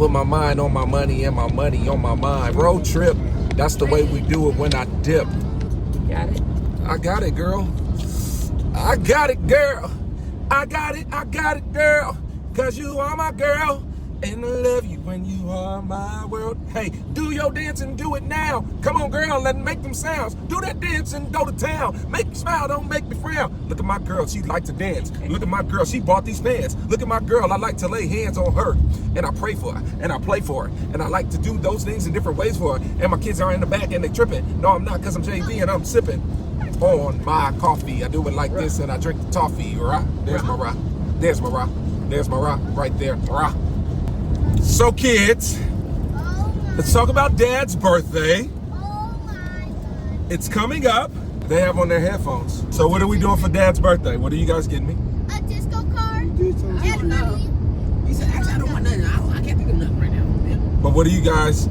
with my mind on my money and my money on my mind. Road trip, that's the way we do it when I dip. Got it? I got it, girl. I got it, girl. I got it, girl. Cause you are my girl. And I love you when you are my world. Hey, do your dance and do it now. Come on, girl, let me make them sounds. Do that dance and go to town. Make me smile, don't make me frown. Look at my girl, she like to dance. Look at my girl, she bought these fans. Look at my girl, I like to lay hands on her. And I pray for her, and I play for her. And I like to do those things in different ways for her. And my kids are in the back and they tripping. No, I'm not, cause I'm JV and I'm sipping on my coffee. I do it like this and I drink the toffee. Rah. There's my rah. There's my rah. There's my rah. Right there. Rah. So kids, let's talk about Dad's birthday. It's coming up. They have on their headphones. So what are we doing for Dad's birthday? What are you guys getting me? A disco card and money. He said, actually, I don't want nothing. I can't think of nothing right now. But what do you guys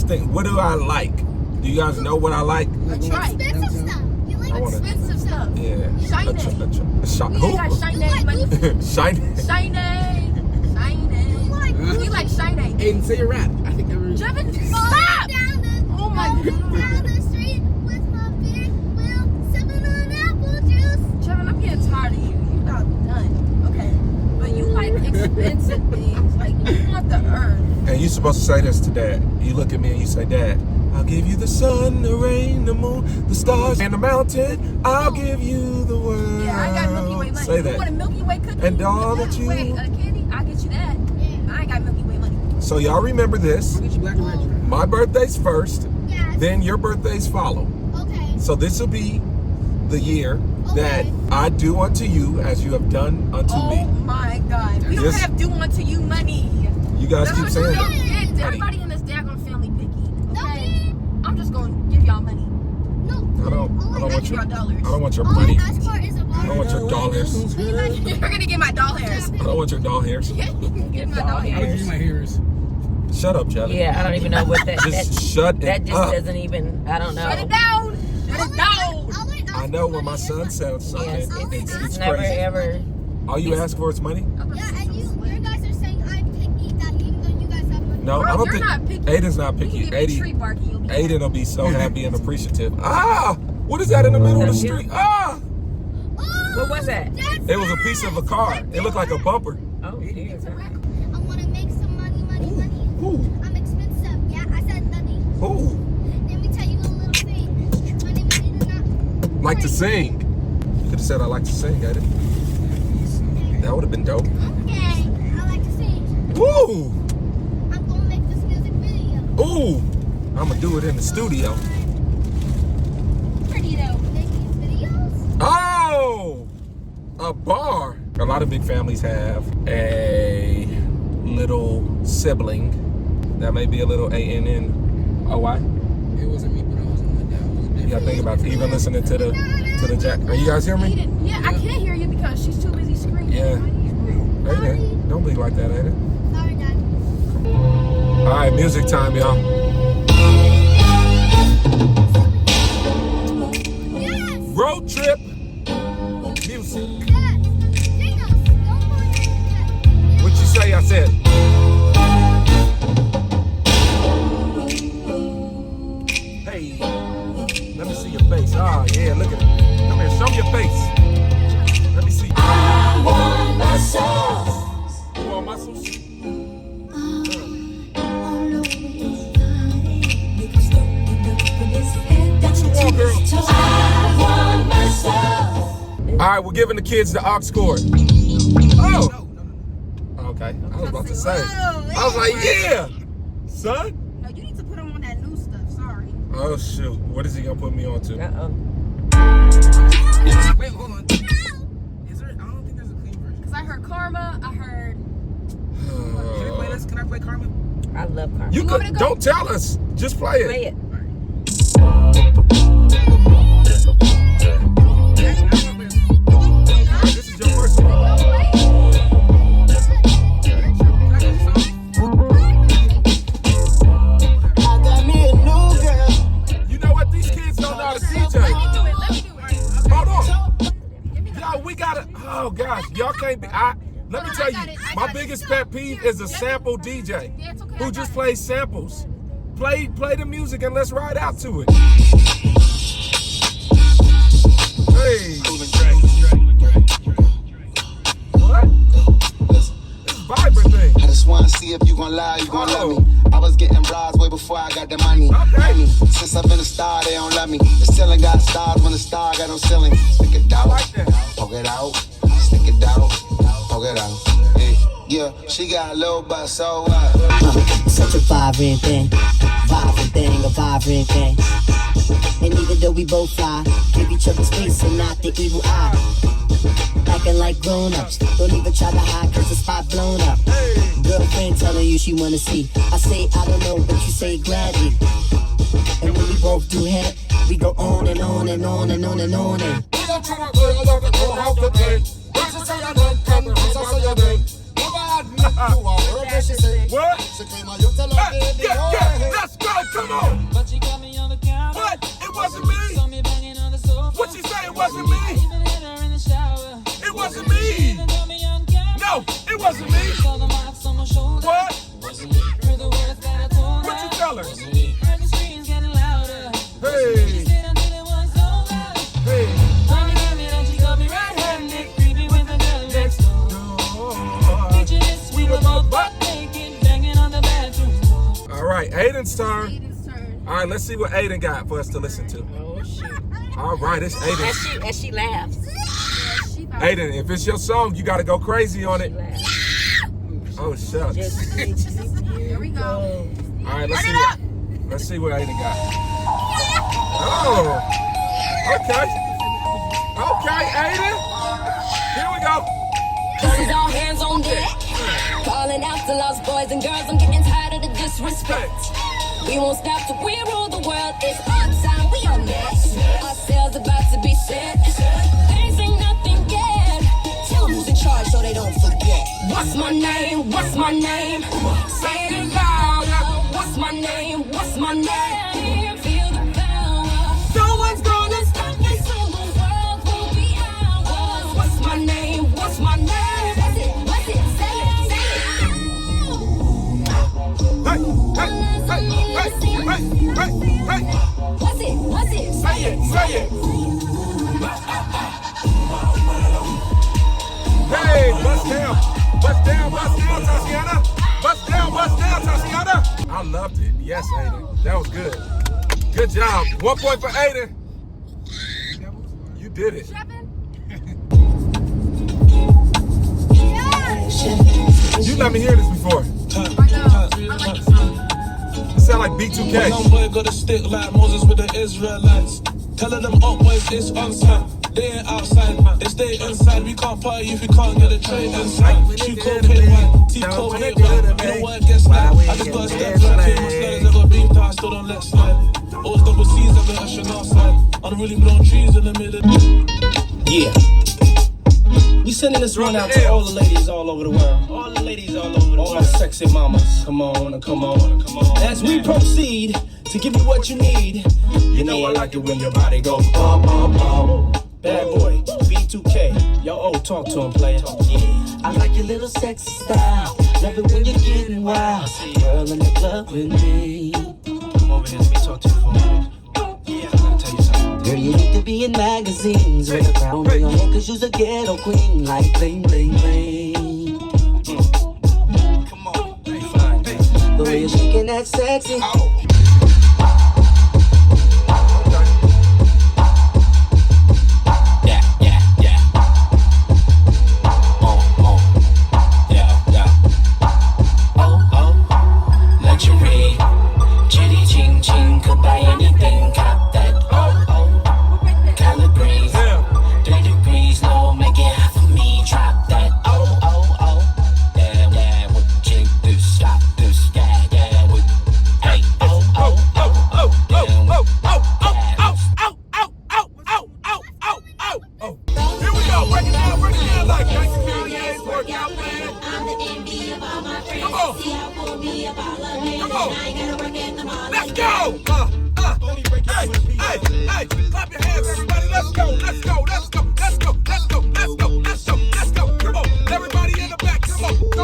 think? What do I like? Do you guys know what I like? Expensive stuff. You like expensive stuff. Yeah. Shiny. Who? You got shiny money. Shiny. Shiny. You like shiny. Aiden, say your rap. I think that was... Jevin, stop! Oh my God. Down the street with my big wheel, sipping on apple juice. Jevin, I'm getting tired of you. You got done. Okay. But you like expensive things. Like, you want the earth. And you're supposed to say this to Dad. You look at me and you say, Dad, I'll give you the sun, the rain, the moon, the stars, and the mountain. I'll give you the world. Yeah, I got Milky Way money. Say You that. want a Milky Way cookie? And all that you... Wait, candy? I'll get you that. I ain't got Milky Way money. So y'all remember this. I'll get you black and red. My birthday's first, Yes. then your birthdays follow. Okay. So this will be the year that I do unto you as you have done unto me. Oh my God. We don't Yes. have due unto you money. You guys keep saying that. Everybody in this daggone family picky. No, Okay? I'm just gonna give y'all money. no. I don't want Give your y'all dollars. I don't want your All I money. ask for is a I don't want your dollars. You're gonna get my doll hairs. I don't want your doll hairs. Get my doll I'll give hairs. you my hairs. Shut up, Jelly. Yeah, I don't even know what that. Just shut that it just up. doesn't even. I don't know. Shut it down. Shut it down. I know when my son says something, Yes, it's it's never crazy. ever. All you ask for is money? Yeah, and you guys are saying I'm picky that even though you guys have money. No, Bro, I don't you're think not picky. Aiden's not You picky. can give me a tree bark and you'll be Aiden will be so happy and appreciative. Ah! What is that in the middle of the street? Ah! What was that? It was a piece of a car. It looked like a bumper. Oh, dear. I want to make some money. Who? I'm expensive. Yeah, I said money. Who? Let me tell you a little thing. My name is Aiden. Like to sing. You could have said I like to sing, Aiden. That would have been dope. Okay, I like to sing. Woo! I'm gonna make this music video. Ooh! I'm gonna do it in the studio. Pretty though. Make these videos. Oh! A bar. A lot of big families have a little sibling that may be a little A-N-N-O-Y. It wasn't me, but I was in the down. You gotta think about even listening to the jack. Are you guys hear me? Yeah, I can't hear you because she's too busy screaming. Yeah. Aiden, don't be like that, Aiden. Sorry, Dad. All right, music time, y'all. Yes. Road trip music. Yes. Sing us. Don't forget. What you say? I said. Hey, let me see your face. Ah, yeah, look at it. Come here, show me your face. Let me see. I want muscles. You want muscles? What you want, girl? I want muscles. All right, we're giving the kids the aux cord. Oh. Okay, I was about to say. I was like, yeah, son. No, you need to put him on that new stuff. Sorry. Oh shoot, what is he gonna put me on to? Uh-oh. Wait, hold on. Is there? I don't think there's a clean version. Because I heard Karma. I heard. Can we play this? Can I play Karma? I love Carmen. You want me could to go? don't tell us. Just play it. Play it. This is your first one. I got me a new girl. You know what? These kids don't know how to DJ. Let me do it. Hold on. Yo, we gotta. Oh gosh, y'all can't be. Let me tell you, My biggest pet peeve is a sample DJ Yeah, it's okay. who just plays samples. Play the music and let's ride out to it. Hey. What? This vibrant thing. I just wanna see if you gon' lie, you gon' love me. I was getting bras way before I got the money. Okay. Since I've been a star, they don't love me. The ceiling got stars when the star got no ceiling. Stick it out, like that. poke it out, stick it out, poke it out. Yeah, she got a little butt, so what? Such a vibrant thing, a vibrant thing. And even though we both fly, give each other space and not the evil eye. Acting like grown-ups, don't even try to hide cause the spot blown up. Girlfriend telling you she wanna see. I say I don't know, but you say gladly. And when we both do head, we go on and on and on and on and on and What? Yeah, let's go, come on. But you got me on the couch. What? It wasn't me. Saw me banging on the sofa. What you say? It wasn't me. Even hit her in the shower. It wasn't me. Even got me on camera. No, it wasn't me. Saw the marks on my shoulder. What? Wasn't me. Heard the words that I told her. What you tell her? Wasn't me. Heard the screams getting louder. Hey, She stayed until it was over. hey. Trying to get me, then she got me red-handed, creepy with the girl next door. Picture this, we were both butt naked, banging on the bathroom door. All right, Aiden's turn. Aiden's turn. All right, let's see what Aiden got for us to listen to. Oh shit. All right, it's Aiden. And she laughs. She about Aiden, if it's your song, you gotta go crazy on it. Oh shucks. Just Here we go. All right, let's see what Aiden got. Oh, okay, Aiden. Here we go. This is all hands on deck. Calling out the lost boys and girls, I'm getting tired of the disrespect. We won't stop till we rule the world. It's our time, we are next. Our sails about to be set. Ain't seen nothing yet. Tell them who's in charge so they don't forget. What's my name? What's my name? Say it loud. What's my name? What's my name? Feel the power. No one's gonna stop us, so the world will be ours. What's my name? What's my name? What's it? What's it? Say it. Say it. Hey, hey. What's it? What's it? Say it. Hey, bust down, Tatiana. Bust down, Tatiana. I loved it. Yes, Aiden. That was good. Good job. 1 point for Aiden. You did it. You let me hear this before. It sound like B2K. Young boy got a stick like Moses with the Israelites. Telling them up boys it's on time. They ain't outside, they stay inside. We can't party if we can't get a tray inside. Q cocaine wine, T cocaine wine. You know what gets slide. I just got a step back, came on sliders. I got beef that I still don't let slide. Always double C's, I've been ushering outside. Unruly blown trees in the middle. Yeah. We sending this run out to all the ladies all over the world. All the ladies all over the world. All my sexy mamas. Come on, come on, come on. As we proceed to give you what you need. You know I like it when your body goes bum, bum, bum. Bad boy, B2K. Yo, talk to him, player. I like your little sexy style. Love it when you're getting wild. Girl in the club with me. Come over here, let me talk to you for a minute. Yeah, I'm gonna tell you something. Girl, you need to be in magazines. With a crown on your head, cause you's a ghetto queen. Like bling, bling, bling. Come on, hey, fine. Hey. The way you're shaking that sexy. Come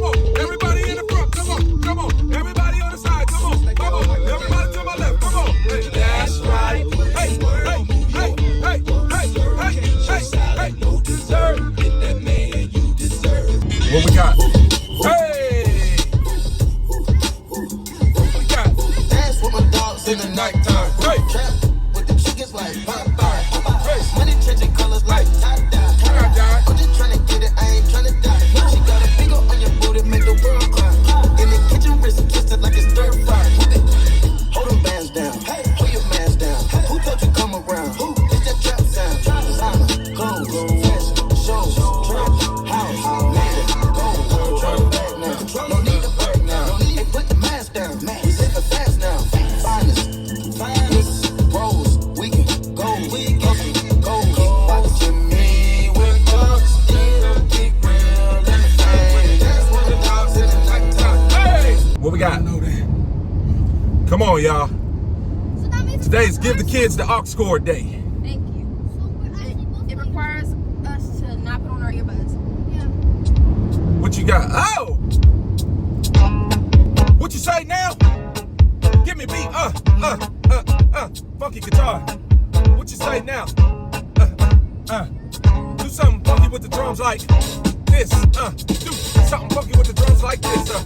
on. What we got? I know that. Come on, y'all. So that means Today's Give the Kids the Aux Chord Day. Thank you. So we're actually both It requires us to not put on our earbuds. Yeah. What you got? Oh! What you say now? Give me a beat. Funky guitar. What you say now? Do something funky with the drums like this. Do something funky with the drums like this.